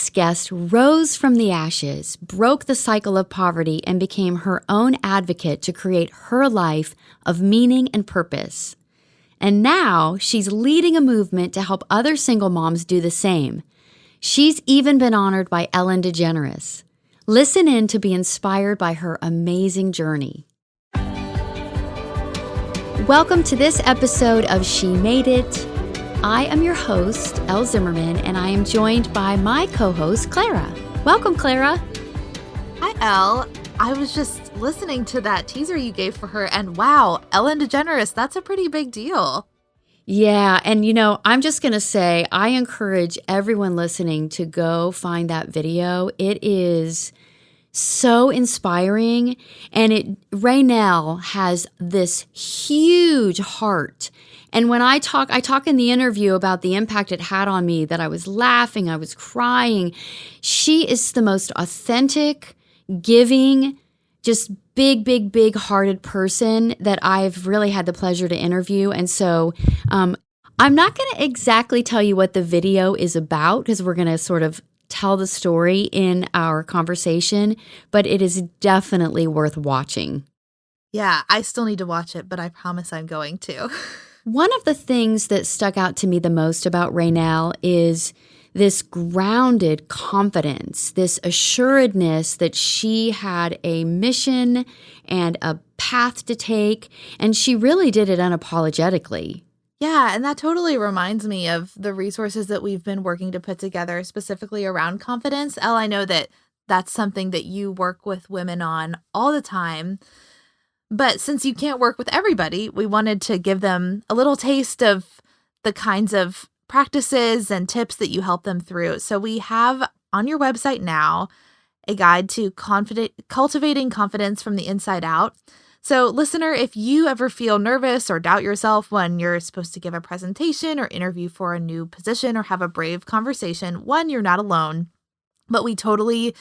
next guest rose from the ashes, broke the cycle of poverty, and became her own advocate to create her life of meaning and purpose. And now she's leading a movement to help other single moms do the same. She's even been honored by Ellen Degeneres. Listen in to be inspired by her amazing journey. Welcome to this episode of She Made It. I am your host, Elle Zimmerman, and I am joined by my co-host, Clara. Welcome, Clara. Hi, Elle. I was just listening to that teaser you gave for her, and wow, Ellen Degeneres, that's a pretty big deal. Yeah, and I'm just going to say, I encourage everyone listening to go find that video. It is so inspiring, and Nell has this huge heart. And when I talk in the interview about the impact it had on me, that I was laughing, I was crying. She is the most authentic, giving, just big hearted person that I've really had the pleasure to interview. And so I'm not going to exactly tell you what the video is about, because we're going to sort of tell the story in our conversation, but it is definitely worth watching. Yeah, I still need to watch it, but I promise I'm going to. One of the things that stuck out to me the most about Nell is this grounded confidence, this assuredness that she had a mission and a path to take, and she really did it unapologetically. Yeah, and that totally reminds me of the resources that we've been working to put together specifically around confidence. Elle, I know that that's something that you work with women on all the time. But since you can't work with everybody, we wanted to give them a little taste of the kinds of practices and tips that you help them through. So we have on your website now a guide to cultivating confidence from the inside out. So listener, if you ever feel nervous or doubt yourself when you're supposed to give a presentation or interview for a new position or have a brave conversation, one, you're not alone, but we totally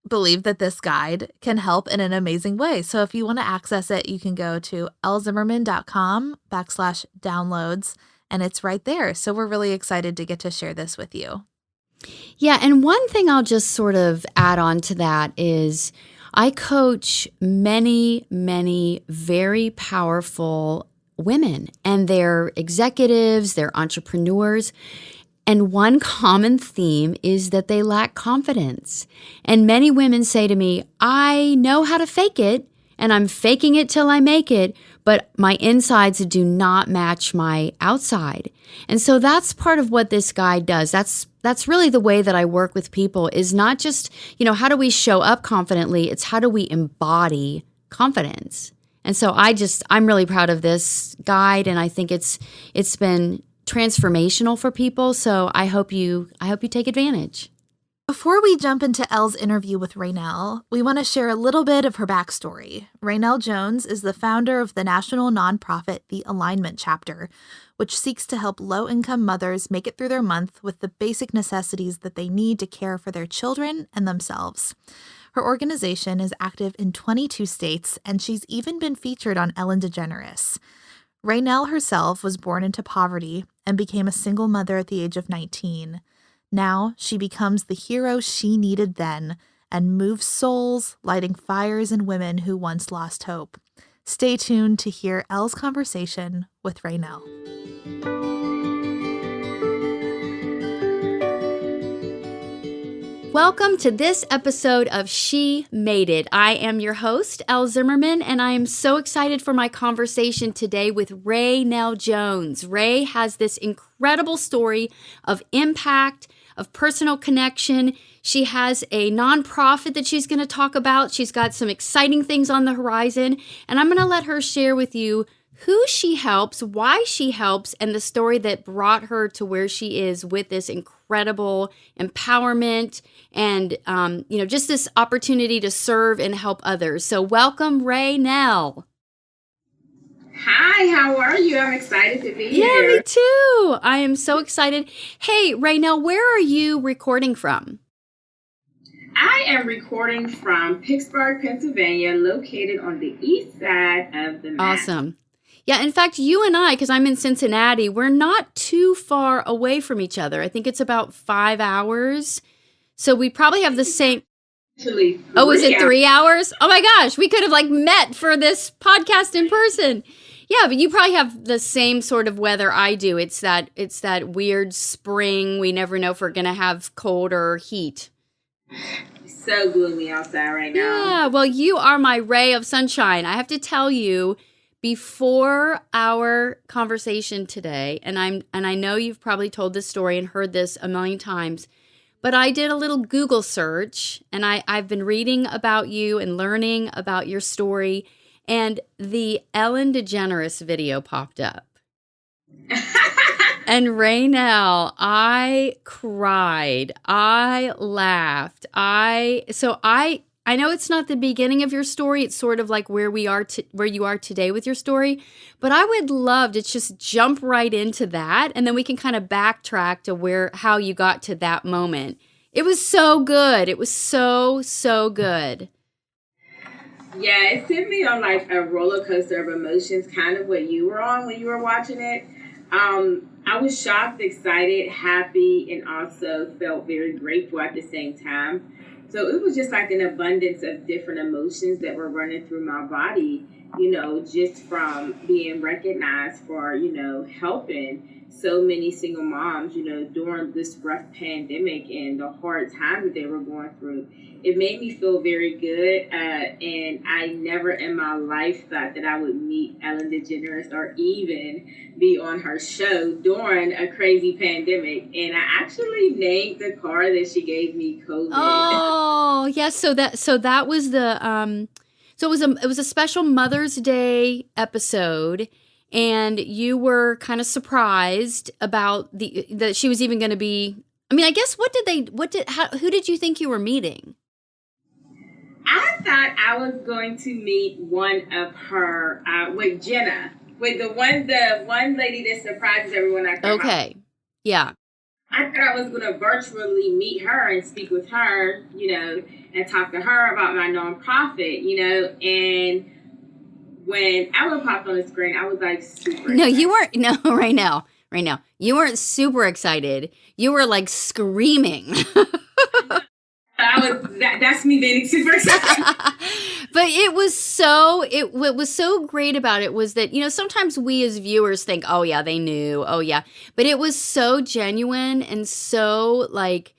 believe that this guide can help in an amazing way. So if you want to access it, you can go to ellzimmerman.com/downloads, and it's right there. So we're really excited to get to share this with you. Yeah, and one thing I'll just sort of add on to that is I coach many very powerful women, and they're executives, they're entrepreneurs. And one common theme is that they lack confidence. And many women say to me, I know how to fake it, and I'm faking it till I make it, but my insides do not match my outside. And so that's part of what this guide does. That's really the way that I work with people, is not just, how do we show up confidently? It's how do we embody confidence? And so I'm really proud of this guide, and I think it's been transformational for people. So I hope you take advantage. Before we jump into Elle's interview with Nell, we want to share a little bit of her backstory. Nell Jones is the founder of the national nonprofit, the Allignment Chapter, which seeks to help low-income mothers make it through their month with the basic necessities that they need to care for their children and themselves. Her organization is active in 22 states, and she's even been featured on Ellen Degeneres. Nell herself was born into poverty and became a single mother at the age of 19. Now she becomes the hero she needed then and moves souls, lighting fires in women who once lost hope. Stay tuned to hear Elle's conversation with Nell. Welcome to this episode of She Made It. I am your host, Elle Zimmerman, and I am so excited for my conversation today with Nell Jones. Ray has this incredible story of impact, of personal connection. She has a nonprofit that she's going to talk about. She's got some exciting things on the horizon, and I'm going to let her share with you who she helps, why she helps, and the story that brought her to where she is with this incredible empowerment and, just this opportunity to serve and help others. So welcome, Nell. Hi, how are you? I'm excited to be Yeah, here. me too. I am so excited. Hey, Nell, where are you recording from? I am recording from Pittsburgh, Pennsylvania, located on the east side of the map. Awesome. Yeah, in fact, you and I, because I'm in Cincinnati, we're not too far away from each other. I think it's about 5 hours. So we probably have the same. Actually, Oh, is it 3 hours. hours? Oh my gosh, we could have like met for this podcast in person. Yeah, but you probably have the same sort of weather I do. It's that weird spring. We never know if we're gonna have cold or heat. It's so gloomy outside right now. Yeah, well, you are my ray of sunshine. I have to tell you, before our conversation today, and I know you've probably told this story and heard this a million times, but I did a little Google search, and I've been reading about you and learning about your story, and the Ellen Degeneres video popped up. And Raynell, I cried. I laughed. I know it's not the beginning of your story. It's sort of like where you are today with your story. But I would love to just jump right into that, and then we can kind of backtrack to how you got to that moment. It was so good. It was so, so good. Yeah, it sent me on like a roller coaster of emotions, kind of what you were on when you were watching it. I was shocked, excited, happy, and also felt very grateful at the same time. So it was just like an abundance of different emotions that were running through my body, just from being recognized for, helping so many single moms, during this rough pandemic and the hard time that they were going through. It made me feel very good, and I never in my life thought that I would meet Ellen Degeneres or even be on her show during a crazy pandemic. And I actually named the car that she gave me COVID. Oh, yes. So that was the so it was a special Mother's Day episode, and you were kind of surprised about that she was even going to be. I mean, I guess who did you think you were meeting? I thought I was going to meet one of her with Jenna, with the one lady that surprises everyone at her house. Okay, yeah. I thought I was going to virtually meet her and speak with her, and talk to her about my nonprofit, and when Ellen popped on the screen, I was like super excited. No, you weren't. No, right now. You weren't super excited. You were like screaming. That's me being super excited. But it was what was so great about it was that, sometimes we as viewers think, oh yeah, they knew. Oh yeah. But it was so genuine and so like,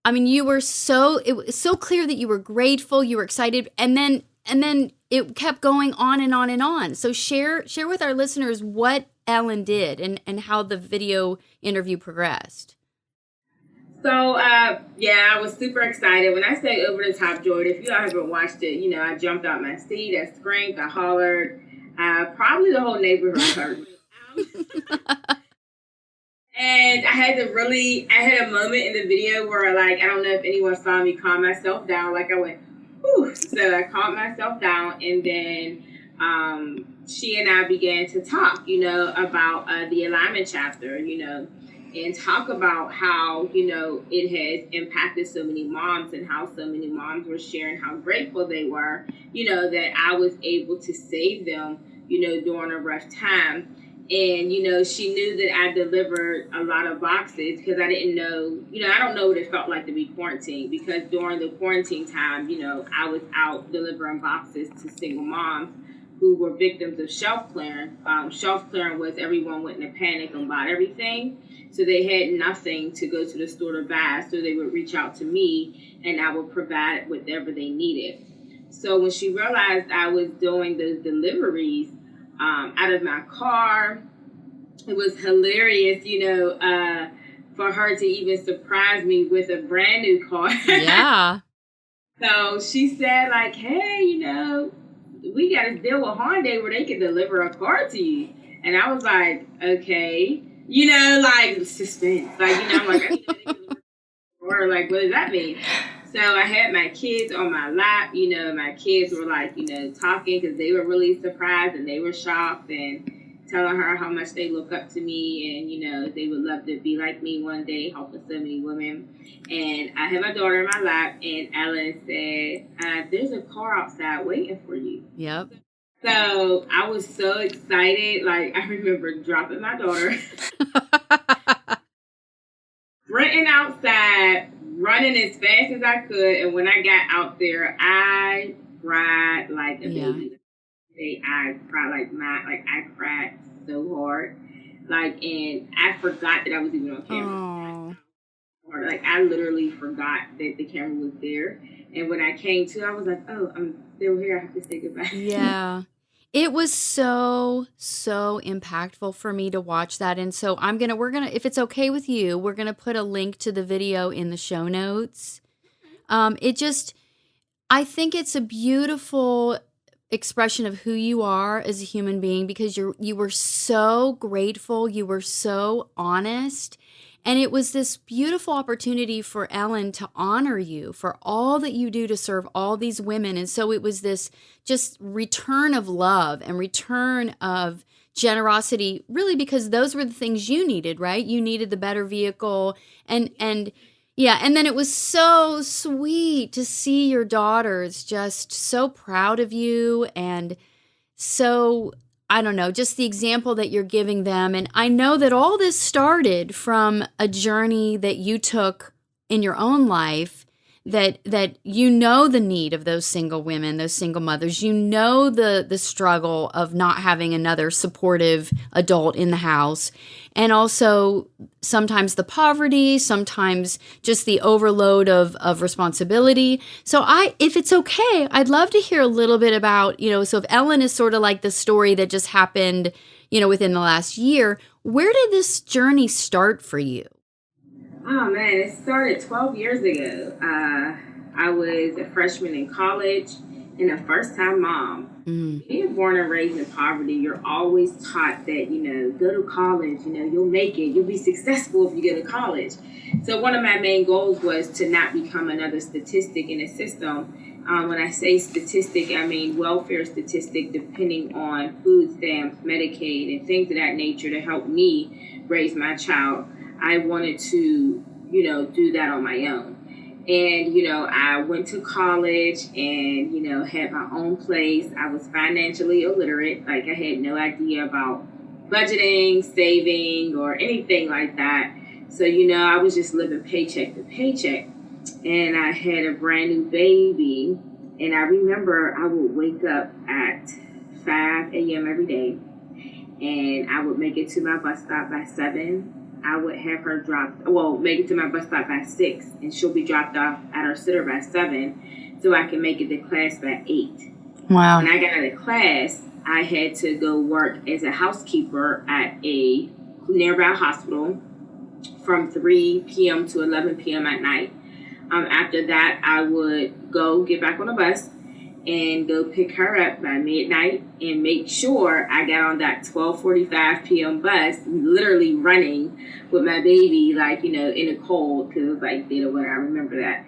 I mean, it was so clear that you were grateful, you were excited. And then it kept going on and on and on. So share with our listeners what Ellen did and how the video interview progressed. So, I was super excited. When I say over the top, Jordan, if you all haven't watched it, I jumped out my seat, I screamed, I hollered. Probably the whole neighborhood heard me. And I had a moment in the video where, like, I don't know if anyone saw me calm myself down. Like, I went, whew. So I calmed myself down, and then she and I began to talk, about the Allignment Chapter, and talk about how, it has impacted so many moms and how so many moms were sharing how grateful they were, that I was able to save them, during a rough time. And, she knew that I delivered a lot of boxes because I didn't know, I don't know what it felt like to be quarantined, because during the quarantine time, I was out delivering boxes to single moms who were victims of shelf clearing. Shelf clearing was everyone went in a panic and bought everything. So they had nothing to go to the store to buy. So they would reach out to me and I would provide whatever they needed. So when she realized I was doing those deliveries out of my car, it was hilarious, for her to even surprise me with a brand new car. Yeah. So she said, like, hey, we got to deal with Hyundai where they can deliver a car to you. And I was like, okay. Like suspense. Like, I'm like, I need to deliver, or like, what does that mean? So I had my kids on my lap. My kids were like, talking because they were really surprised and they were shocked and telling her how much they look up to me and, they would love to be like me one day, helping so many women. And I had my daughter in my lap, and Ellen said, there's a car outside waiting for you. Yep. So I was so excited. Like, I remember dropping my daughter, sprinting outside, running as fast as I could. And when I got out there, I cried like a baby. I cried so hard. And I forgot that I was even on camera. Like, I literally forgot that the camera was there. And when I came to, I was like, oh, I'm still here. I have to say goodbye. Yeah. It was so impactful for me to watch that. And so we're gonna, if it's okay with you, we're gonna put a link to the video in the show notes. I think it's a beautiful expression of who you are as a human being, because you were so grateful, you were so honest, and it was this beautiful opportunity for Ellen to honor you for all that you do to serve all these women. And so it was this just return of love and return of generosity, really, because those were the things you needed, right? You needed the better vehicle, and yeah, and then it was so sweet to see your daughters just so proud of you, and so, I don't know, just the example that you're giving them. And I know that all this started from a journey that you took in your own life, that you know the need of those single women, those single mothers. You know the struggle of not having another supportive adult in the house. And also sometimes the poverty, sometimes just the overload of responsibility. So if it's okay, I'd love to hear a little bit about, so if Ellen is sort of like the story that just happened, within the last year, where did this journey start for you? Oh man, it started 12 years ago. I was a freshman in college and a first-time mom. Being born and raised in poverty, you're always taught that, go to college, you'll make it, you'll be successful if you go to college. So one of my main goals was to not become another statistic in the system. When I say statistic, I mean welfare statistic, depending on food stamps, Medicaid, and things of that nature to help me raise my child. I wanted to, do that on my own. And, I went to college and, had my own place. I was financially illiterate. Like, I had no idea about budgeting, saving, or anything like that. So, I was just living paycheck to paycheck. And I had a brand new baby. And I remember I would wake up at 5 a.m. every day. And I would make it to my bus stop by 7. I would have her make it to my bus stop by 6, and she'll be dropped off at her sitter by 7, so I can make it to class by 8. Wow. When I got out of class, I had to go work as a housekeeper at a nearby hospital from 3 p.m. to 11 p.m. at night. After that, I would go get back on the bus and go pick her up by midnight and make sure I got on that 12:45 p.m. bus, literally running with my baby, in the cold, because it was dead of winter. I remember that.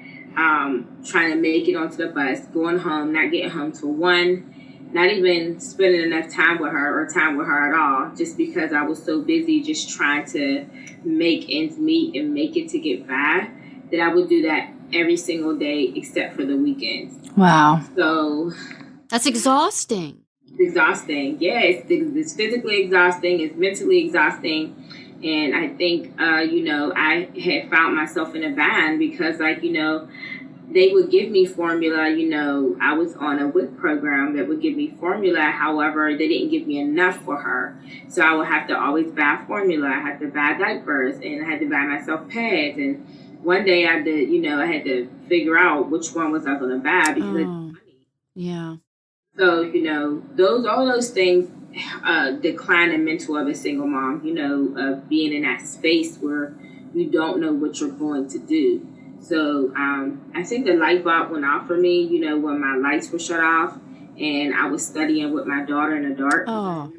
Trying to make it onto the bus, going home, not getting home till 1, not even spending enough time with her at all, just because I was so busy just trying to make ends meet and make it to get by, that I would do that every single day except for the weekends. Wow. So that's exhausting. It's exhausting. Yeah, it's physically exhausting. It's mentally exhausting. And I think, I had found myself in a bind because, they would give me formula. I was on a WIC program that would give me formula. However, they didn't give me enough for her. So I would have to always buy formula. I had to buy diapers, and I had to buy myself pads. And one day I had to figure out which one was I going to buy because yeah. So, all those things decline the mental of a single mom, of being in that space where you don't know what you're going to do. So I think the light bulb went off for me, when my lights were shut off and I was studying with my daughter in the dark. Oh.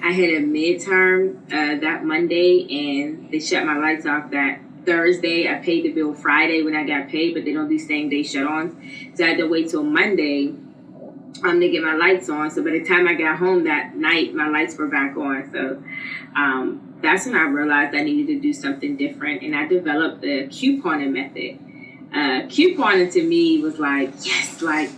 I had a midterm that Monday, and they shut my lights off that Thursday. I paid the bill Friday when I got paid, but they don't do same day shut-ons. So I had to wait till Monday to get my lights on. So by the time I got home that night, my lights were back on. So that's when I realized I needed to do something different, and I developed the couponing method. Couponing to me was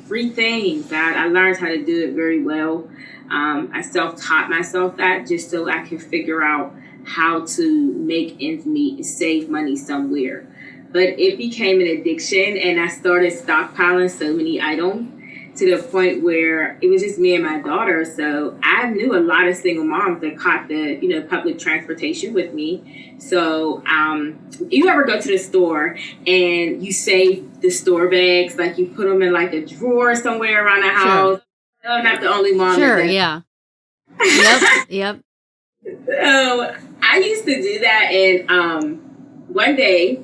free things. I learned how to do it very well. I self-taught myself that just so I can figure out how to make ends meet and save money somewhere. but it became an addiction, and I started stockpiling so many items to the point where it was just me and my daughter. So I knew a lot of single moms that caught the, public transportation with me. So you ever go to the store and you save the store bags, like you put them in like a drawer somewhere around the house? Sure. I'm not the only mom. Sure, yeah. Yep. So I used to do that, and one day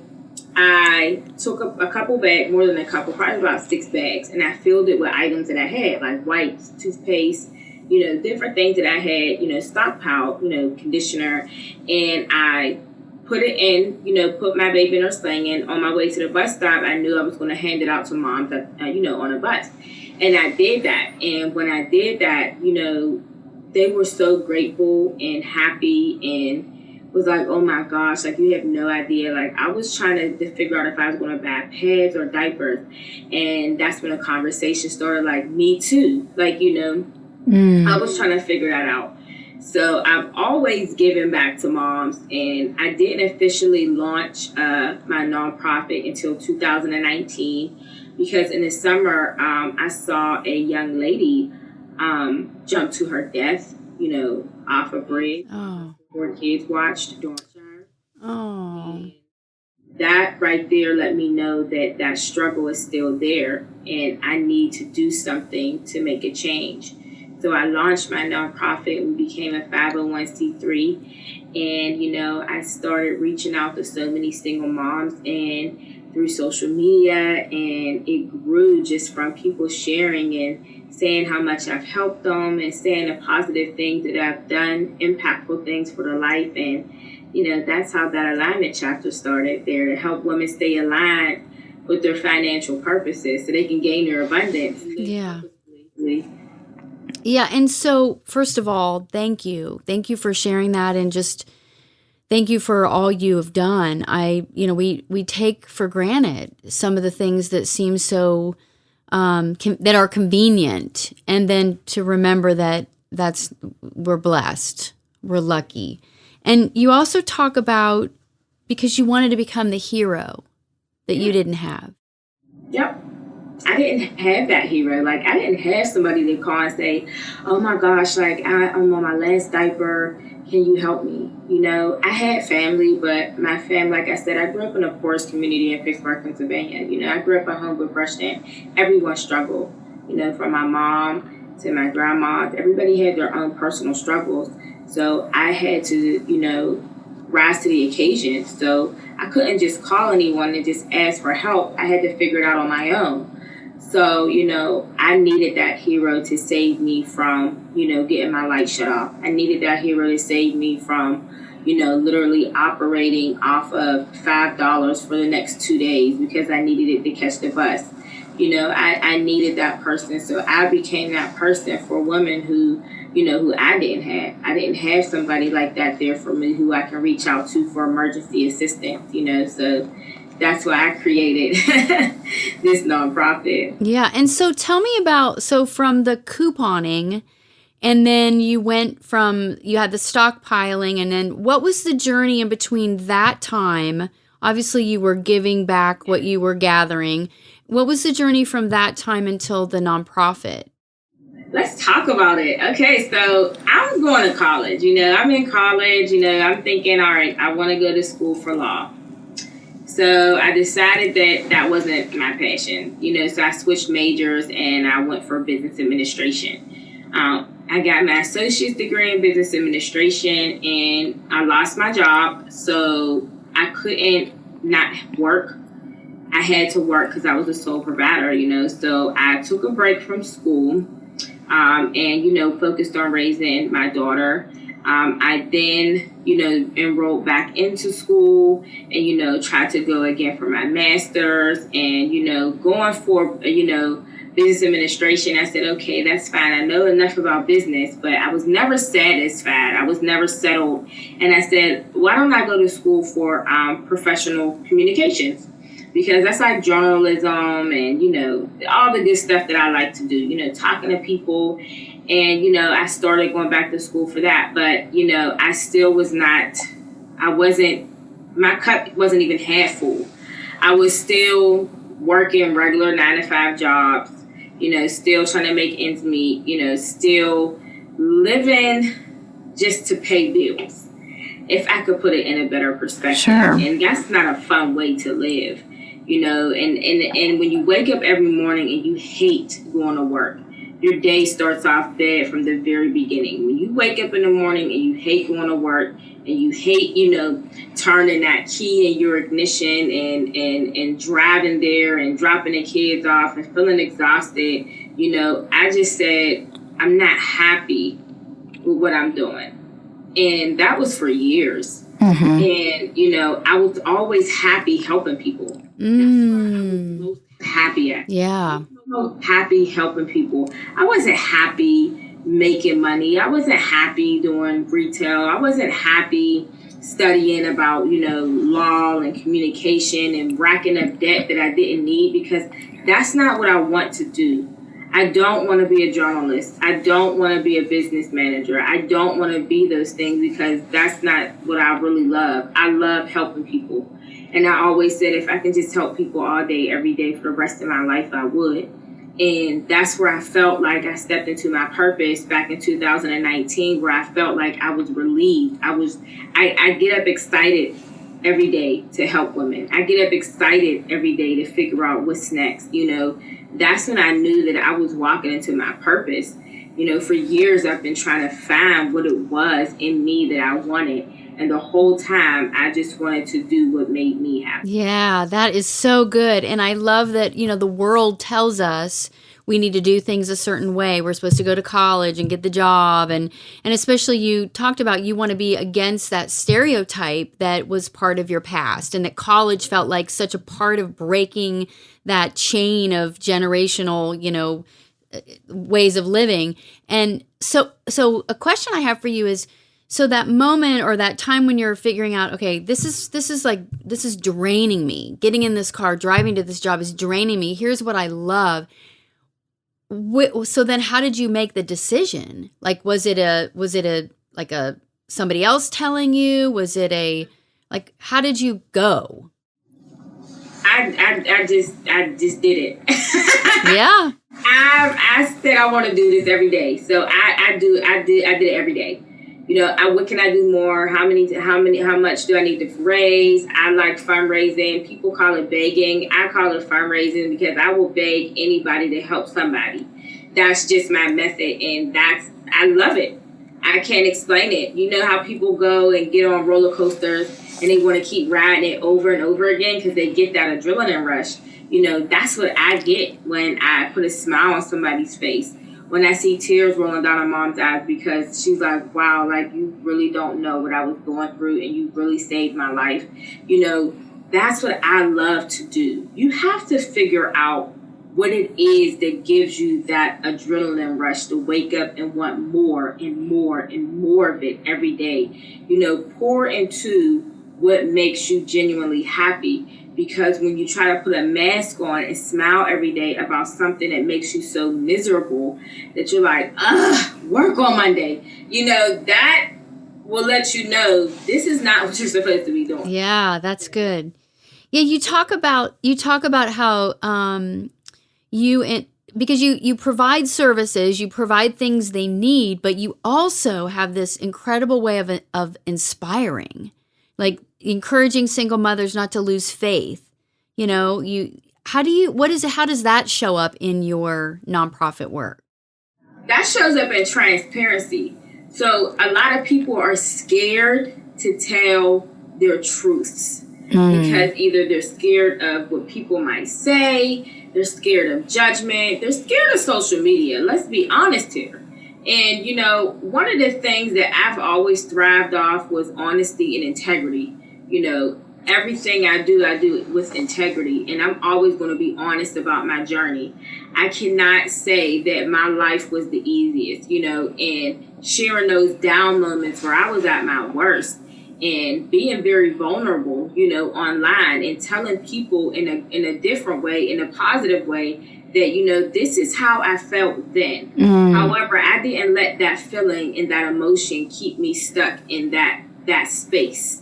I took a couple bags, more than a couple, probably about 6 bags, and I filled it with items that I had, like wipes, toothpaste, different things that I had, stockpiled, conditioner, and I put it in, put my baby in her sling, and on my way to the bus stop, I knew I was going to hand it out to moms, on a bus, and I did that, and when I did that, they were so grateful and happy and was like, oh my gosh, like you have no idea. Like I was trying to figure out if I was going to buy pads or diapers. And that's when a conversation started, like, me too. Like, I was trying to figure that out. So I've always given back to moms, and I didn't officially launch my nonprofit until 2019 because in the summer I saw a young lady jump to her death, off a bridge. Oh. 4 kids watched during her. Oh. And that right there let me know that that struggle is still there, and I need to do something to make a change. So I launched my nonprofit. We became a 501c3, and I started reaching out to so many single moms and through social media, and it grew just from people sharing and saying how much I've helped them and saying the positive things that I've done, impactful things for their life. And, that's how that Allignment Chapter started there, to help women stay aligned with their financial purposes so they can gain their abundance. Yeah. Yeah. And so, first of all, thank you. Thank you for sharing that, and just thank you for all you have done. We take for granted some of the things that seem so that are convenient, and then to remember that we're blessed, we're lucky. And you also talk about because you wanted to become the hero that you didn't have. Yep. I didn't have that hero. Like, I didn't have somebody to call and say, oh my gosh, like I'm on my last diaper, can you help me? I had family, but my family, like I said, I grew up in a poorest community in Pittsburgh, Pennsylvania. I grew up at home with brush and everyone struggled, from my mom to my grandma. Everybody had their own personal struggles. So I had to, rise to the occasion. So I couldn't just call anyone and just ask for help. I had to figure it out on my own. So, I needed that hero to save me from, getting my light shut off. I needed that hero to save me from, literally operating off of $5 for the next 2 days because I needed it to catch the bus. I needed that person. So I became that person for women who I didn't have. I didn't have somebody like that there for me who I can reach out to for emergency assistance, so that's why I created this nonprofit. Yeah. And so tell me about, from the couponing, and then you had the stockpiling, and then what was the journey in between that time? Obviously you were giving back what you were gathering. What was the journey from that time until the nonprofit? Let's talk about it. Okay, so I was going to college. I'm in college. I'm thinking, all right, I want to go to school for law. So I decided that wasn't my passion. So I switched majors and I went for business administration. I got my associate's degree in business administration, and I lost my job. So I couldn't not work. I had to work because I was a sole provider, So I took a break from school. And, focused on raising my daughter. I then, enrolled back into school and, tried to go again for my master's and, going for, business administration. I said, okay, that's fine. I know enough about business, but I was never satisfied. I was never settled. And I said, why don't I go to school for professional communications? Because that's like journalism and, all the good stuff that I like to do, talking to people. And, I started going back to school for that. But, I still was not, my cup wasn't even half full. I was still working regular 9-to-5 jobs, still trying to make ends meet, still living just to pay bills, if I could put it in a better perspective. Sure. And that's not a fun way to live, and when you wake up every morning and you hate going to work, your day starts off bad from the very beginning. When you wake up in the morning and you hate going to work and you hate, turning that key in your ignition and driving there and dropping the kids off and feeling exhausted, I just said, I'm not happy with what I'm doing. And that was for years. Mm-hmm. And, I was always happy helping people. That's what I was most happy at. Yeah. Happy helping people. I wasn't happy making money. I wasn't happy doing retail. I wasn't happy studying about, law and communication and racking up debt that I didn't need, because that's not what I want to do. I don't want to be a journalist. I don't want to be a business manager. I don't want to be those things, because that's not what I really love. I love helping people. And I always said, if I can just help people all day, every day for the rest of my life, I would. And that's where I felt like I stepped into my purpose back in 2019, where I felt like I was relieved. I get up excited every day to help women. I get up excited every day to figure out what's next. That's when I knew that I was walking into my purpose. For years, I've been trying to find what it was in me that I wanted. And the whole time, I just wanted to do what made me happy. Yeah, that is so good. And I love that, the world tells us we need to do things a certain way. We're supposed to go to college and get the job. And especially you talked about you want to be against that stereotype that was part of your past, and that college felt like such a part of breaking that chain of generational, ways of living. And so a question I have for you is, so that moment or that time when you're figuring out, okay, this is draining me. Getting in this car, driving to this job is draining me. Here's what I love. So then how did you make the decision? Like, was it somebody else telling you? Was it how did you go? I just did it. Yeah. I said I want to do this every day. So I did it every day. What can I do more? How much do I need to raise? I like fundraising. People call it begging. I call it fundraising, because I will beg anybody to help somebody. That's just my method, and I love it. I can't explain it. You know how people go and get on roller coasters and they want to keep riding it over and over again because they get that adrenaline rush. That's what I get when I put a smile on somebody's face. When I see tears rolling down my mom's eyes, because she's like, wow, like, you really don't know what I was going through, and you really saved my life. That's what I love to do. You have to figure out what it is that gives you that adrenaline rush to wake up and want more and more and more of it every day. Pour into what makes you genuinely happy. Because when you try to put a mask on and smile every day about something that makes you so miserable that you're like, work on Monday, that will let you know this is not what you're supposed to be doing. Yeah, that's good. Yeah, you talk about how because you provide services, you provide things they need, but you also have this incredible way of inspiring, like encouraging single mothers not to lose faith. How does that show up in your nonprofit work? That shows up in transparency. So a lot of people are scared to tell their truths because either they're scared of what people might say, they're scared of judgment, they're scared of social media. Let's be honest here. And, one of the things that I've always thrived off was honesty and integrity. Everything I do with integrity, and I'm always going to be honest about my journey. I cannot say that my life was the easiest, and sharing those down moments where I was at my worst and being very vulnerable, online, and telling people in a different way, in a positive way, that, this is how I felt then. However, I didn't let that feeling and that emotion keep me stuck in that space.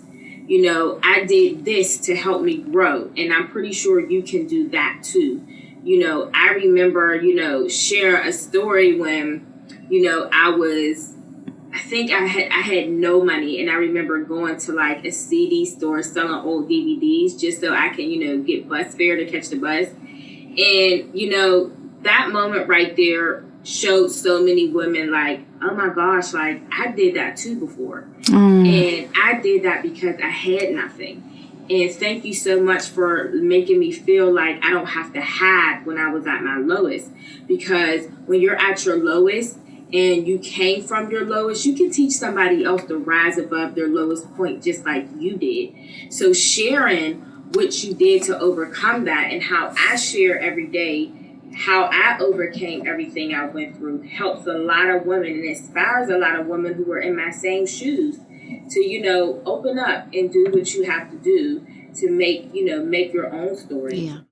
I did this to help me grow, and I'm pretty sure you can do that too. I remember, share a story when, I think I had no money, and I remember going to like a CD store selling old DVDs just so I can, get bus fare to catch the bus. And, that moment right there showed so many women like, oh my gosh, like I did that too before. And I did that because I had nothing. And thank you so much for making me feel like I don't have to hide when I was at my lowest. Because when you're at your lowest and you came from your lowest, you can teach somebody else to rise above their lowest point just like you did. So sharing what you did to overcome that, and how I share every day how I overcame everything I went through, helps a lot of women and inspires a lot of women who are in my same shoes to, open up and do what you have to do to make your own story, your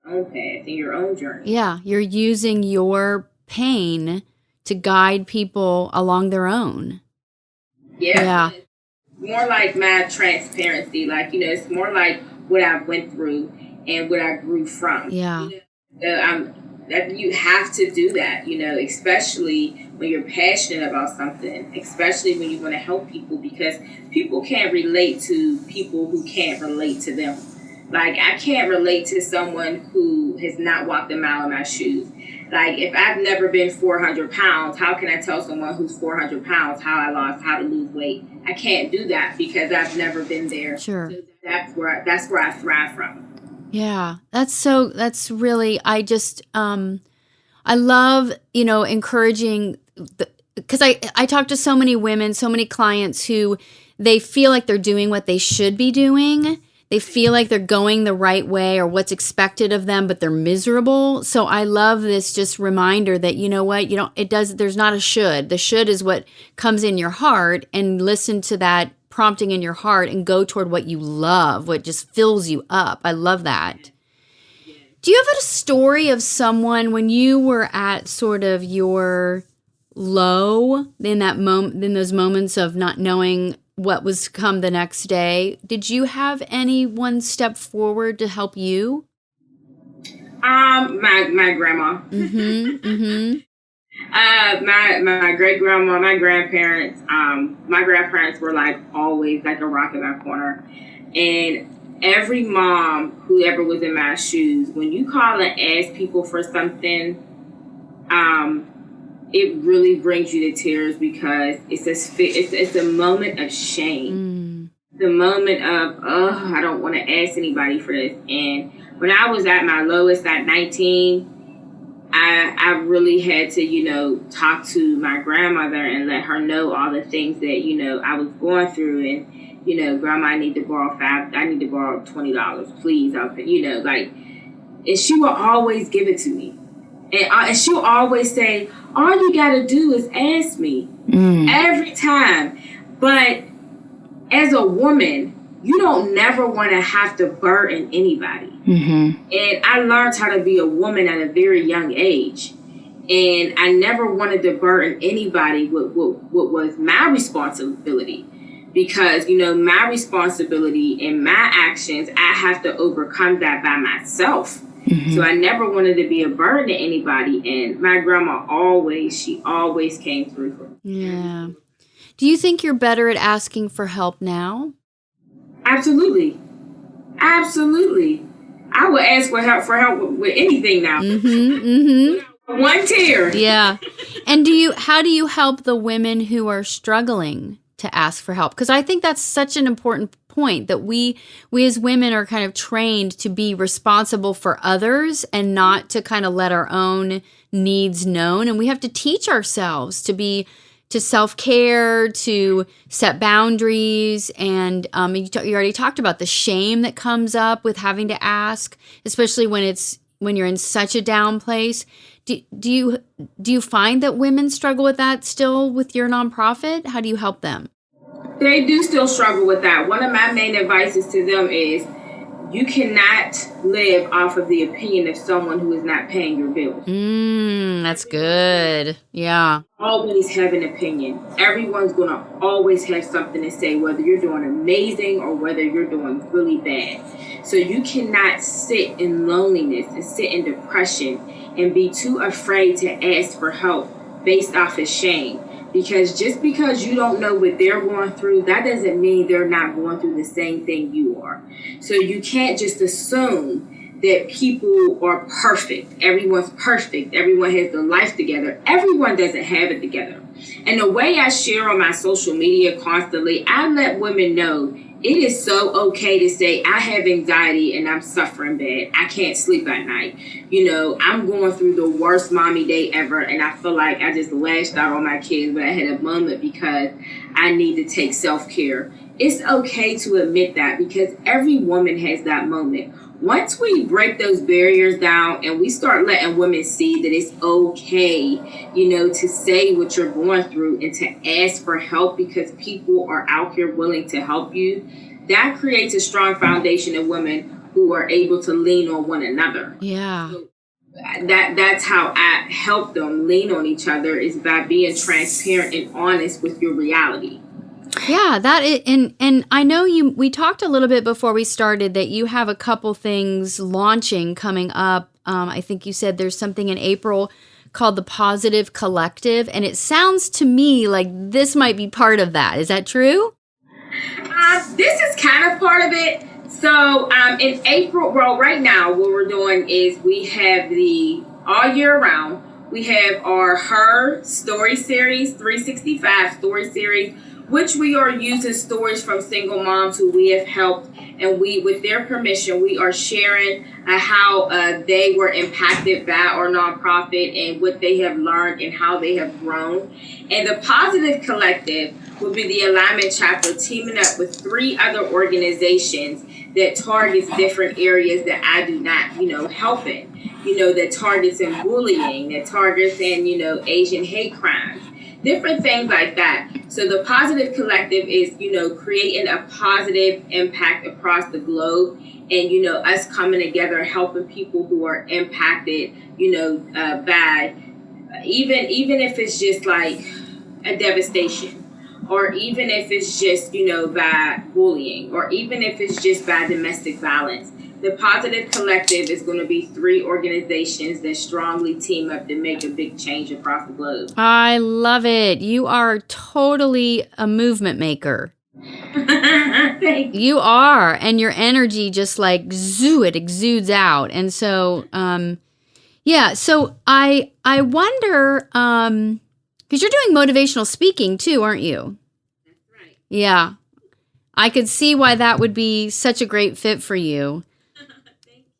own path, and your own journey. Yeah, you're using your pain to guide people along their own. Yeah. More like my transparency, like, it's more like what I went through and what I grew from. Yeah. You have to do that, especially when you're passionate about something, especially when you want to help people, because people can't relate to people who can't relate to them. Like, I can't relate to someone who has not walked a mile in my shoes. Like, if I've never been 400 pounds, how can I tell someone who's 400 pounds how to lose weight? I can't do that because I've never been there. Sure. So that's where I thrive from. Yeah, that's really, I just, I love, encouraging, because I talk to so many women, so many clients who they feel like they're doing what they should be doing. They feel like they're going the right way or what's expected of them, but they're miserable. So I love this just reminder that, there's not a should. The should is what comes in your heart, and listen to that prompting in your heart and go toward what you love, what just fills you up. I love that. Do you have a story of someone when you were at sort of your low in that moment, in those moments of not knowing what was to come the next day? Did you have anyone step forward to help you? My grandma. My great grandma, my grandparents. My grandparents were like always like a rock in my corner, and every mom who ever was in my shoes, when you call and ask people for something, it really brings you to tears, because it's a moment of shame, the moment of I don't want to ask anybody for this. And when I was at my lowest at 19. I really had to, talk to my grandmother and let her know all the things that, I was going through. And, Grandma, I need to borrow $20, please. And she will always give it to me. And she'll always say, all you got to do is ask me every time. But as a woman, you don't never want to have to burden anybody. And I learned how to be a woman at a very young age. And I never wanted to burden anybody with what was my responsibility. Because, my responsibility and my actions, I have to overcome that by myself. So I never wanted to be a burden to anybody. And my grandma always came through for me. Yeah. Do you think you're better at asking for help now? Absolutely. I would ask for help with anything now. One tear. Yeah. And how do you help the women who are struggling to ask for help? Because I think that's such an important point, that we as women are kind of trained to be responsible for others and not to kind of let our own needs known. And we have to teach ourselves to self-care, to set boundaries. And you already talked about the shame that comes up with having to ask, especially when you're in such a down place. Do you find that women struggle with that still with your nonprofit? How do you help them? They do still struggle with that. One of my main advices to them is, you cannot live off of the opinion of someone who is not paying your bills. That's good. Yeah. Always have an opinion. Everyone's going to always have something to say, whether you're doing amazing or whether you're doing really bad. So you cannot sit in loneliness and sit in depression and be too afraid to ask for help based off of shame. Because just because you don't know what they're going through, that doesn't mean they're not going through the same thing you are. So you can't just assume that people are perfect. Everyone's perfect. Everyone has their life together. Everyone doesn't have it together. And the way I share on my social media constantly, I let women know it is so okay to say, I have anxiety and I'm suffering bad. I can't sleep at night. I'm going through the worst mommy day ever. And I feel like I just lashed out on my kids, but I had a moment because I need to take self-care. It's okay to admit that because every woman has that moment. Once we break those barriers down and we start letting women see that it's okay, to say what you're going through and to ask for help because people are out here willing to help you, that creates a strong foundation of women who are able to lean on one another. Yeah. So that's how I help them lean on each other, is by being transparent and honest with your reality. Yeah, and I know we talked a little bit before we started that you have a couple things launching coming up. I think you said there's something in April called the Positive Collective, and it sounds to me like this might be part of that. Is that true? This is kind of part of it. So in April, right now what we're doing is we have the all year round, we have our Her Story Series, 365 Story Series, which we are using stories from single moms who we have helped, and we, with their permission, we are sharing how they were impacted by our nonprofit and what they have learned and how they have grown. And the Positive Collective will be the Allignment Chapter, teaming up with 3 other organizations that targets different areas that I do not, help in. That targets in bullying, that targets in, Asian hate crimes, different things like that. So the Positive Collective is, creating a positive impact across the globe, and, us coming together, helping people who are impacted, by even if it's just like a devastation, or even if it's just, by bullying, or even if it's just by domestic violence. The Positive Collective is going to be 3 organizations that strongly team up to make a big change across the globe. I love it. You are totally a movement maker. Thank you. You are, and your energy just like it exudes out. And so, so I wonder, because you're doing motivational speaking too, aren't you? That's right. Yeah. I could see why that would be such a great fit for you.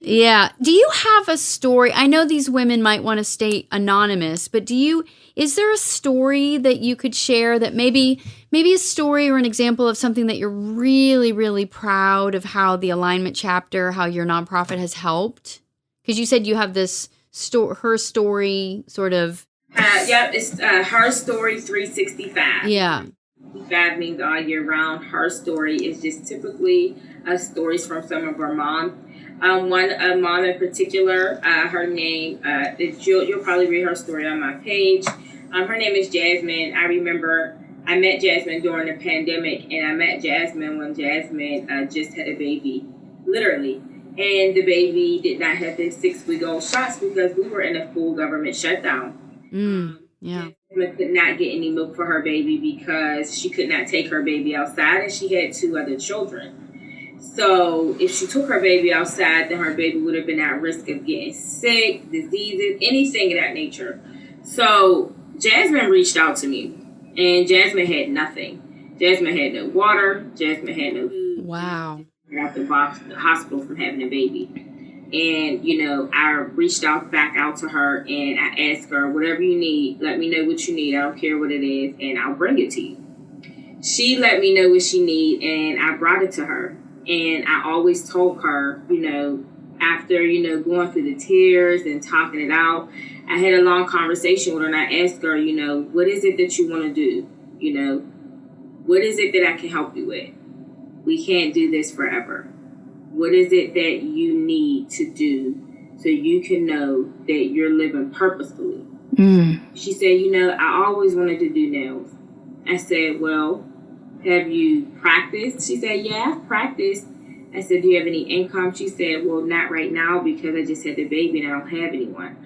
Yeah. Do you have a story? I know these women might want to stay anonymous, but is there a story that you could share that maybe a story or an example of something that you're really, really proud of how the Allignment Chapter, how your nonprofit has helped? Because you said you have this Her Story sort of. It's Her Story 365. Yeah. 5 means all year round. Her Story is just typically stories from some of our moms. One mom in particular, her name, you'll probably read her story on my page. Her name is Jasmine. I remember I met Jasmine during the pandemic, and I met Jasmine when Jasmine just had a baby, literally. And the baby did not have the 6-week-old shots because we were in a full government shutdown. Yeah. Jasmine could not get any milk for her baby because she could not take her baby outside, and she had 2 other children. So if she took her baby outside, then her baby would have been at risk of getting sick, diseases, anything of that nature. So Jasmine reached out to me, and Jasmine had nothing. Jasmine had no water. Jasmine had no food. Wow. Out the hospital from having a baby. And, I reached back out to her, and I asked her, whatever you need, let me know what you need. I don't care what it is, and I'll bring it to you. She let me know what she need, and I brought it to her. And I always told her, after, going through the tears and talking it out, I had a long conversation with her, and I asked her, what is it that you want to do? What is it that I can help you with? We can't do this forever. What is it that you need to do so you can know that you're living purposefully? She said, I always wanted to do nails. I said, well, have you practiced? She said, yeah, I've practiced. I said, do you have any income? She said, well, not right now because I just had the baby and I don't have anyone.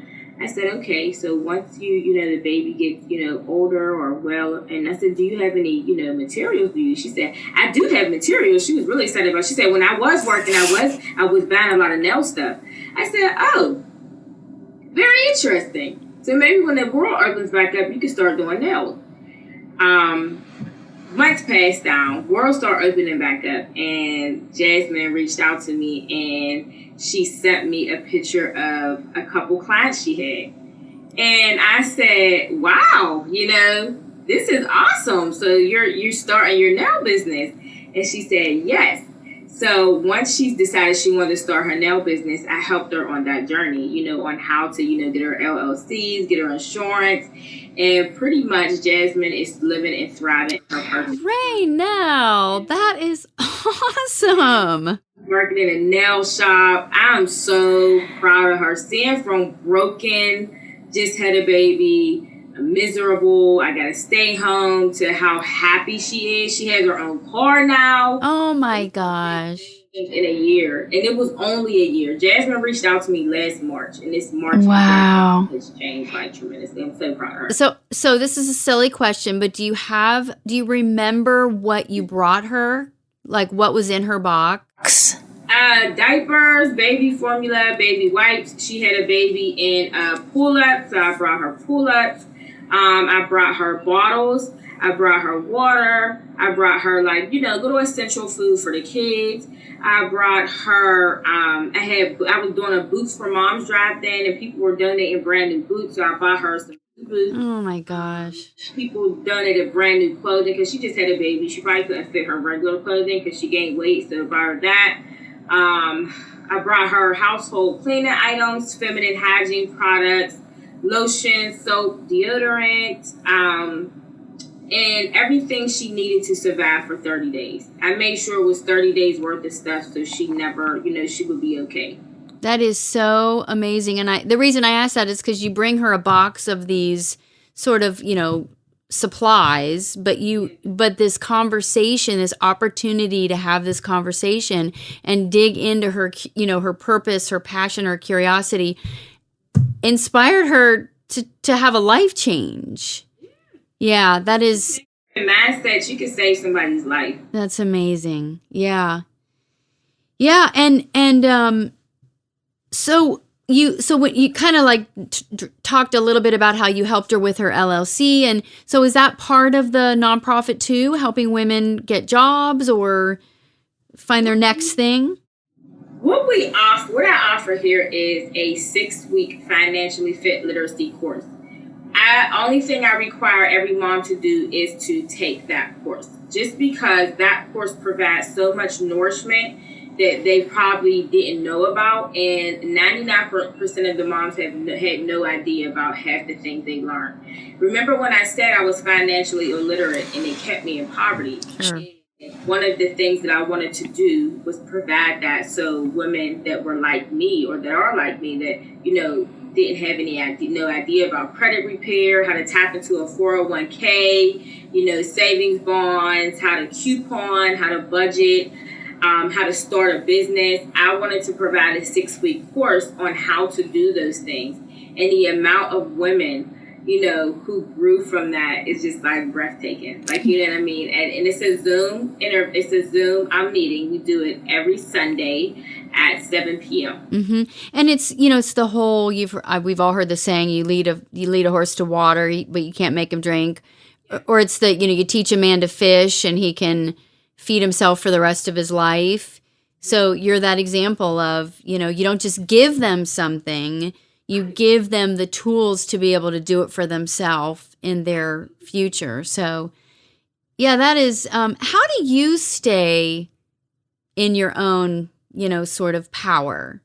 I said, okay, so once the baby gets, older or well, and I said, do you have any, materials to use? She said, I do have materials. She was really excited about it. She said, when I was working, I was buying a lot of nail stuff. I said, oh, very interesting. So maybe when the world opens back up, you can start doing nails. Months passed down, world started opening back up, and Jasmine reached out to me and she sent me a picture of a couple clients she had. And I said, wow, this is awesome. So you're starting your nail business. And she said, yes. So once she decided she wanted to start her nail business, I helped her on that journey, on how to, get her LLCs, get her insurance. And pretty much Jasmine is living and thriving in her purpose. Ray, Nell, that is awesome. Working in a nail shop. I'm so proud of her. Seeing from broken, just had a baby, miserable, I gotta stay home, to how happy she is. She has her own car now. Oh my gosh. In a year. And it was only a year. Jasmine reached out to me last March, and this March wow. has changed tremendously. I'm so proud of her. So this is a silly question, but do you remember what you brought her? Like what was in her box? Diapers, baby formula, baby wipes. She had a baby in pull-ups, so I brought her pull-ups. I brought her bottles. I brought her water. I brought her little essential food for the kids. I brought her, I was doing a Boots for Moms drive then, and people were donating brand new boots, so I bought her some boots. Oh my gosh. People donated brand new clothing because she just had a baby. She probably couldn't fit her regular clothing because she gained weight, so I bought her that. I brought her household cleaning items, feminine hygiene products, lotion, soap, deodorant, and everything she needed to survive for 30 days. I made sure it was 30 days worth of stuff so she never, she would be okay. That is so amazing. And the reason I asked that is because you bring her a box of these sort of, supplies, but this conversation, this opportunity to have this conversation and dig into her, her purpose, her passion, her curiosity, inspired her to have a life change. Yeah, that is. The mindset, you can save somebody's life. That's amazing. Yeah. Yeah. And so when you kind of talked a little bit about how you helped her with her LLC. And so is that part of the nonprofit too, helping women get jobs or find their next thing? What I offer here is a 6-week financially fit literacy course. Only thing I require every mom to do is to take that course, just because that course provides so much nourishment that they probably didn't know about, and 99% of the moms had no idea about half the things they learned. Remember when I said I was financially illiterate and it kept me in poverty? Sure. One of the things that I wanted to do was provide that so women that were like me or that are like me that, didn't have no idea about credit repair, how to tap into a 401k, savings bonds, how to coupon, how to budget, how to start a business. I wanted to provide a 6-week course on how to do those things. And the amount of women, who grew from that is just breathtaking. You know what I mean? And it's a Zoom meeting. We do it every Sunday at 7 p.m. Mm-hmm. And it's, it's the whole, we've all heard the saying, you lead a horse to water, but you can't make him drink. Or it's the, you teach a man to fish and he can feed himself for the rest of his life. So you're that example of, you don't just give them something, you give them the tools to be able to do it for themselves in their future. So yeah, that is, how do you stay in your own, sort of power?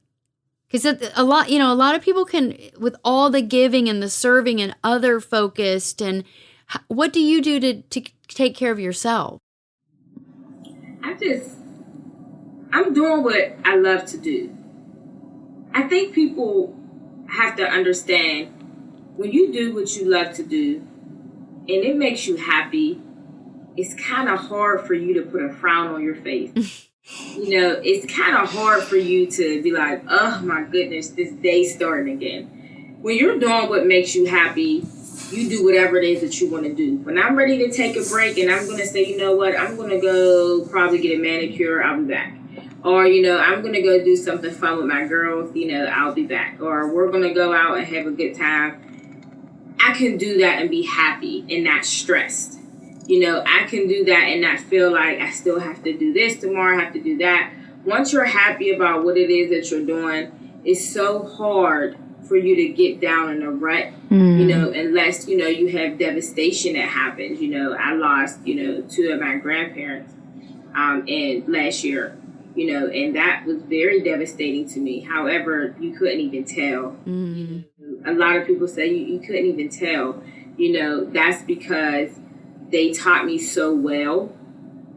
Because a lot of people can, with all the giving and the serving and other focused, and what do you do to take care of yourself? I'm doing what I love to do. I think people have to understand when you do what you love to do and it makes you happy, it's kind of hard for you to put a frown on your face. It's kind of hard for you to be like, oh my goodness, this day's starting again. When you're doing what makes you happy, you do whatever it is that you want to do. When I'm ready to take a break and I'm going to say, you know what, I'm going to go probably get a manicure, I'll be back. Or, I'm going to go do something fun with my girls, I'll be back. Or we're going to go out and have a good time. I can do that and be happy and not stressed. I can do that and not feel like I still have to do this tomorrow, I have to do that. Once you're happy about what it is that you're doing, it's so hard for you to get down in a rut, unless, you have devastation that happens. I lost, 2 of my grandparents and last year, and that was very devastating to me. However, you couldn't even tell. A lot of people say you couldn't even tell. That's because they taught me so well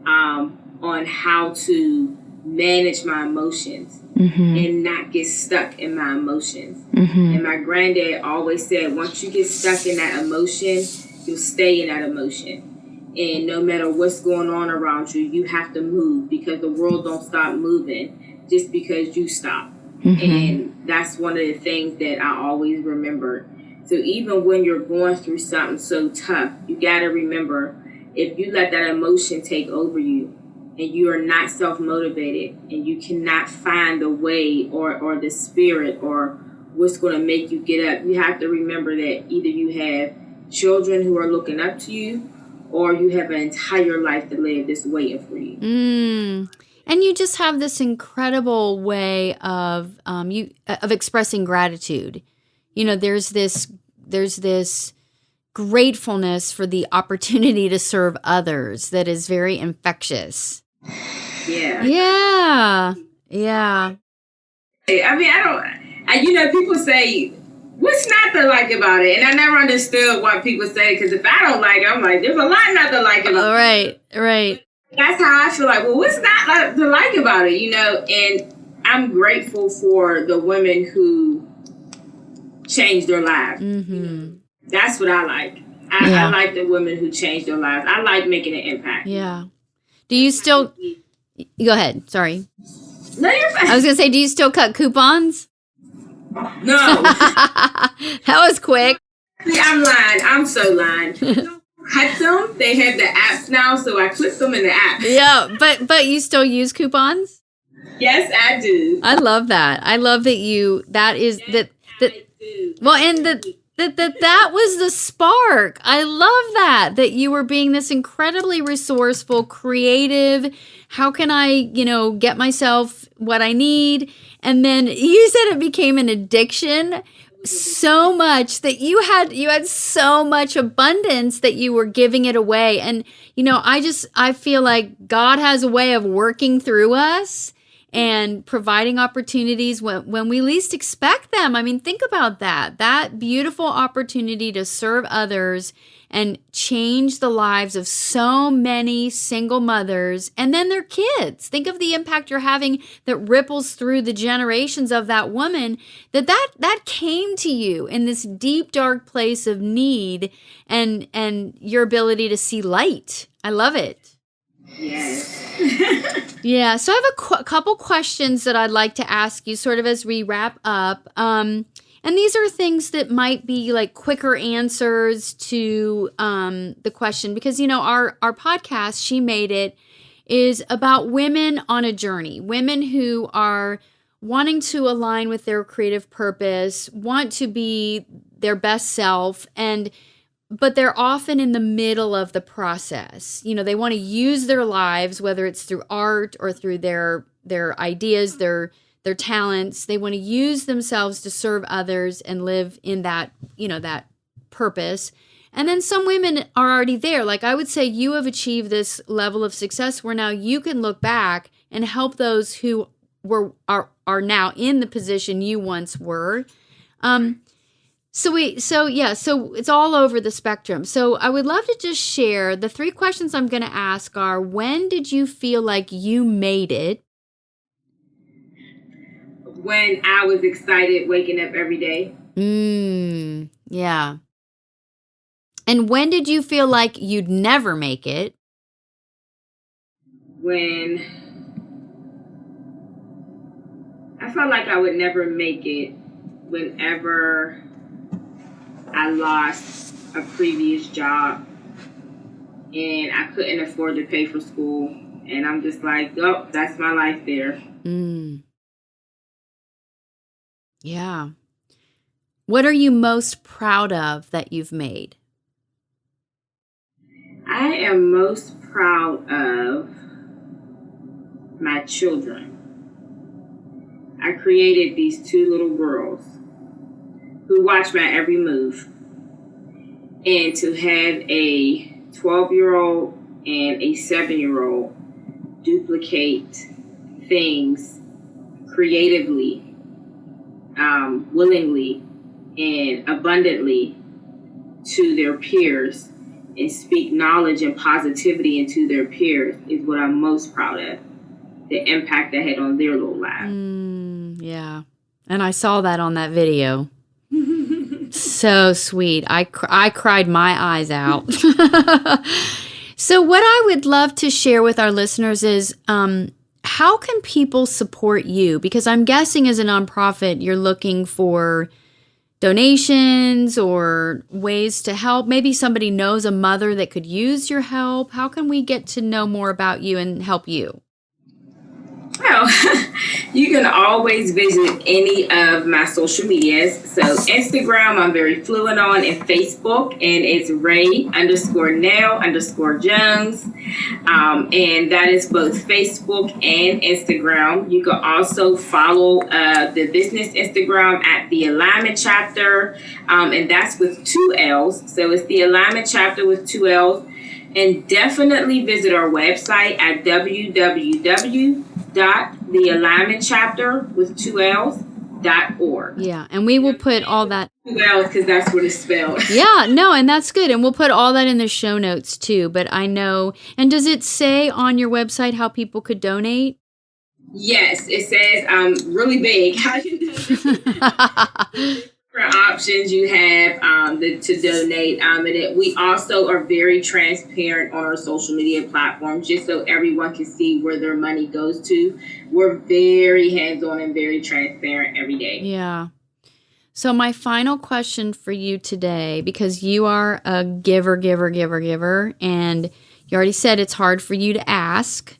on how to manage my emotions and not get stuck in my emotions. And my granddad always said, once you get stuck in that emotion, you'll stay in that emotion. And no matter what's going on around you, you have to move because the world don't stop moving just because you stop. And that's one of the things that I always remember. So even when you're going through something so tough, you got to remember, if you let that emotion take over you and you are not self-motivated and you cannot find the way or the spirit or what's going to make you get up, you have to remember that either you have children who are looking up to you or you have an entire life to live that's waiting for you. And you just have this incredible way of expressing gratitude. There's this gratefulness for the opportunity to serve others that is very infectious. Yeah. I mean, people say, what's not to like about it? And I never understood why people say it, because if I don't like it, I'm like, there's a lot not to like about it. Right. That's how I feel like, well, what's not to like about it, And I'm grateful for the women who changed their lives. That's what I like. I like the women who changed their lives. I like making an impact. Yeah. Do you still... Go ahead. Sorry. No, you're fine. I was going to say, do you still cut coupons? No. That was quick. See, I'm lying. I'm so lying. Cut them. They have the apps now, so I click them in the app. Yeah, but you still use coupons? Yes, I do. I love that. I love that you... That is... I do. Well, and that was the spark. I love that you were being this incredibly resourceful, creative. How can I, get myself what I need? And then you said it became an addiction so much that you had so much abundance that you were giving it away. And, I feel like God has a way of working through us and providing opportunities when we least expect them. I mean, think about that beautiful opportunity to serve others and change the lives of so many single mothers and then their kids. Think of the impact you're having that ripples through the generations of that woman, that came to you in this deep, dark place of need and your ability to see light. I love it. Yes. Yeah, so I have a couple questions that I'd like to ask you sort of as we wrap up. And these are things that might be like quicker answers to the question because, our podcast, She Made It, is about women on a journey, women who are wanting to align with their creative purpose, want to be their best self, but they're often in the middle of the process. They want to use their lives, whether it's through art or through their ideas, their talents. They want to use themselves to serve others and live in that, that purpose. And then some women are already there. Like I would say you have achieved this level of success where now you can look back and help those who are now in the position you once were. So it's all over the spectrum. So I would love to just share the 3 questions I'm going to ask are, when did you feel like you made it? when I was excited waking up every day. Yeah. And when did you feel like you'd never make it? When I felt like I would never make it whenever I lost a previous job and I couldn't afford to pay for school. And I'm just like, oh, that's my life there. Yeah. What are you most proud of that you've made? I am most proud of my children. I created these two little girls who watch my every move. And to have a 12-year-old and a 7-year-old duplicate things creatively, willingly, and abundantly to their peers and speak knowledge and positivity into their peers is what I'm most proud of. The impact I had on their little lives. Yeah. And I saw that on that video. So sweet. I cried my eyes out. So what I would love to share with our listeners is how can people support you? Because I'm guessing as a nonprofit, you're looking for donations or ways to help. Maybe somebody knows a mother that could use your help. How can we get to know more about you and help you? Well, you can always visit any of my social medias. So Instagram, I'm very fluent on, and Facebook, and it's Ray_Nell_Jones. And that is both Facebook and Instagram. You can also follow the business Instagram at the Allignment Chapter, and that's with 2 L's. So it's the Allignment Chapter with 2 L's. And definitely visit our website at www.thealignmentchapter with 2 L's.org. Yeah, and we will put all that. 2 L's because that's what it's spelled. Yeah, no, and that's good. And we'll put all that in the show notes too. But I know, and does it say on your website how people could donate? Yes, it says really big. How you donate? Different options you have to donate, and we also are very transparent on our social media platforms, just so everyone can see where their money goes to. We're very hands-on and very transparent every day. Yeah. So my final question for you today, because you are a giver, and you already said it's hard for you to ask,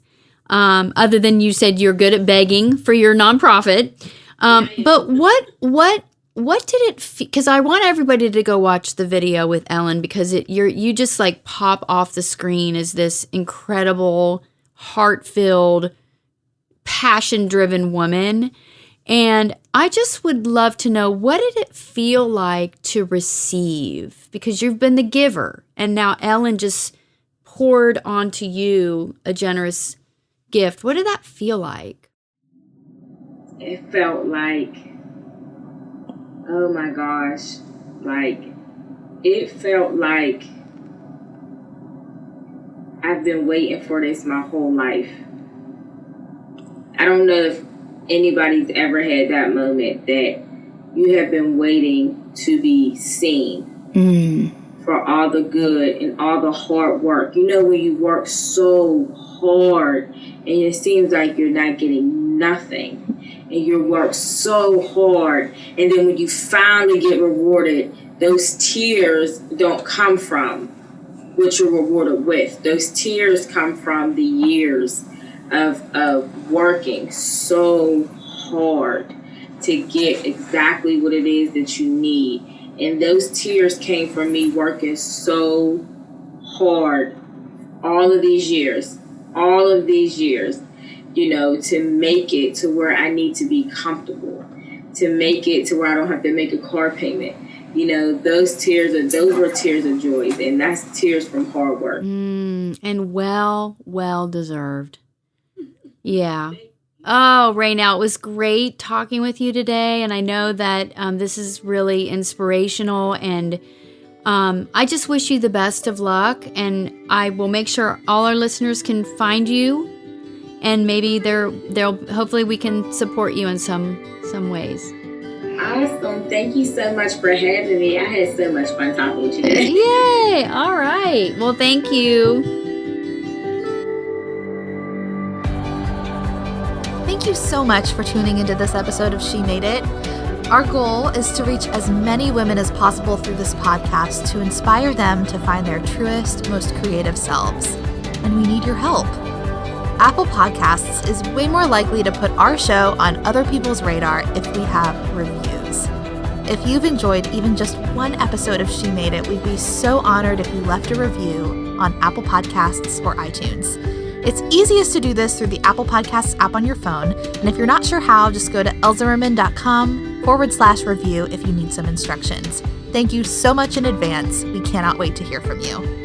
other than you said you're good at begging for your nonprofit. But what did it feel? Because I want everybody to go watch the video with Ellen, because you just like pop off the screen as this incredible, heart-filled, passion-driven woman. And I just would love to know, what did it feel like to receive? Because you've been the giver, and now Ellen just poured onto you a generous gift. What did that feel like? It felt like, oh my gosh, it felt like I've been waiting for this my whole life. I don't know if anybody's ever had that moment that you have been waiting to be seen for all the good and all the hard work. You know, when you work so hard and it seems like you're not getting nothing, and you work so hard, and then when you finally get rewarded, those tears don't come from what you're rewarded with. Those tears come from the years of working so hard to get exactly what it is that you need. And those tears came from me working so hard all of these years, you know, to make it to where I need to be comfortable, to make it to where I don't have to make a car payment. You know, those were tears of joy, and that's tears from hard work. And well deserved. Yeah. Oh, Raynell, it was great talking with you today, and I know that this is really inspirational, and I just wish you the best of luck, and I will make sure all our listeners can find you and maybe they'll hopefully we can support you in some ways. Awesome. Thank you so much for having me. I had so much fun talking with you today. Yay! All right. Well, thank you. Thank you so much for tuning into this episode of She Made It. Our goal is to reach as many women as possible through this podcast to inspire them to find their truest, most creative selves. And we need your help. Apple Podcasts is way more likely to put our show on other people's radar if we have reviews. If you've enjoyed even just one episode of She Made It, we'd be so honored if you left a review on Apple Podcasts or iTunes. It's easiest to do this through the Apple Podcasts app on your phone, and if you're not sure how, just go to elzimmerman.com/review if you need some instructions. Thank you so much in advance. We cannot wait to hear from you.